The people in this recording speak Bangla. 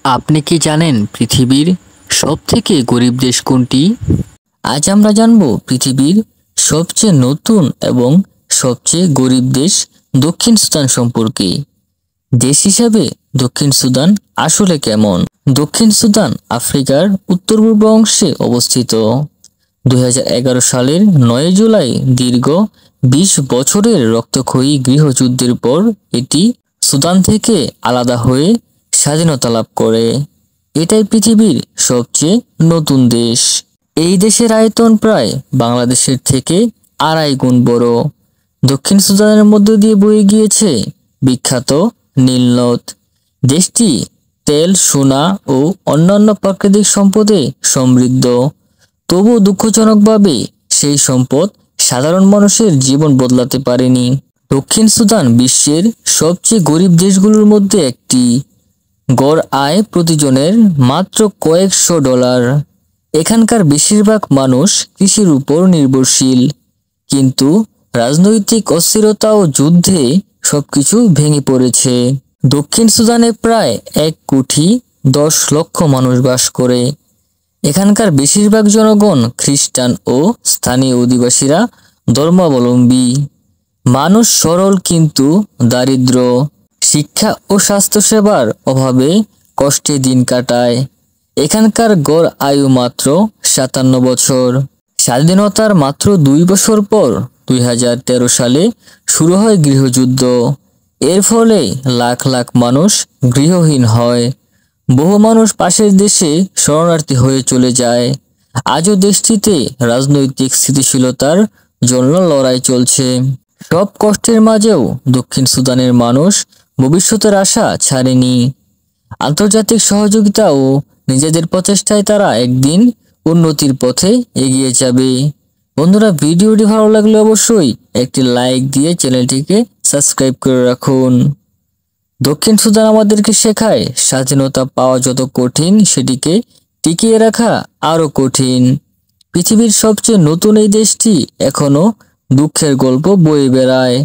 আপনি কি জানেন পৃথিবীর সবথেকে গরিব দেশ কোনটি? আজ আমরা জানব পৃথিবীর সবচেয়ে নতুন এবং সবচেয়ে গরিব দেশ দক্ষিণ সুদান সম্পর্কে। দেশ হিসাবে দক্ষিণ সুদান আসলে কেমন? দক্ষিণ সুদান আফ্রিকার উত্তর পূর্ব অংশে অবস্থিত। 2011 সালের 9 জুলাই দীর্ঘ 20 বছরের রক্তক্ষয়ী গৃহযুদ্ধের পর এটি সুদান থেকে আলাদা হয়ে স্বাধীনতা লাভ করে। এটাই পৃথিবীর সবচেয়ে নতুন দেশ। এই দেশের আয়তন প্রায় বাংলাদেশের থেকে 2.5 গুণ বড়। দক্ষিণ সুদানের মধ্য দিয়ে বয়ে গিয়েছে বিখ্যাত নীল নদ। দেশটি তেল, সোনা ও অন্যান্য প্রাকৃতিক সম্পদে সমৃদ্ধ। তবুও দুঃখজনকভাবে সেই সম্পদ সাধারণ মানুষের জীবন বদলাতে পারেনি। দক্ষিণ সুদান বিশ্বের সবচেয়ে গরিব দেশগুলোর মধ্যে একটি। গড় আয় প্রতিজনের মাত্র কয়েকশো ডলার। এখানকার বেশিরভাগ মানুষ কৃষির উপর নির্ভরশীল, কিন্তু রাজনৈতিক অস্থিরতা ও যুদ্ধে সবকিছু ভেঙে পড়েছে। দক্ষিণ সুদানে প্রায় 1,10,00,000 মানুষ বাস করে। এখানকার বেশিরভাগ জনগণ খ্রিস্টান ও স্থানীয় অধিবাসীরা ধর্মাবলম্বী। মানুষ সরল কিন্তু দারিদ্র। শিক্ষা ও স্বাস্থ্যসেবার অভাবে কষ্টে দিন কাটায়। এখানকার গড় আয়ু মাত্র 57 বছর। স্বাধীনতার মাত্র 2 বছর পর 2013 সালে শুরু হয় গৃহযুদ্ধ। এর ফলে লাখ লাখ মানুষ গৃহহীন হয়। বহু মানুষ পাশের দেশে শরণার্থী হয়ে চলে যায়। আজও দেশটিতে রাজনৈতিক স্থিতিশীলতার জন্য লড়াই চলছে। সব কষ্টের মাঝেও দক্ষিণ সুদানের মানুষ ভবিষ্যতের আশা ছাড়েনি। আন্তর্জাতিক সহযোগিতা ও নিজেদের প্রচেষ্টায় তারা একদিন উন্নতির পথে এগিয়ে যাবে। বন্ধুরা, ভিডিওটি ভালো লাগলে অবশ্যই একটি লাইক দিয়ে চ্যানেলটিকে সাবস্ক্রাইব করে রাখুন। দক্ষিণ সুদান আমাদেরকে শেখায় স্বাধীনতা পাওয়া যত কঠিন, সেটিকে টিকিয়ে রাখা আরো কঠিন। পৃথিবীর সবচেয়ে নতুন এই দেশটি এখনো দুঃখের গল্প বয়ে বেড়ায়।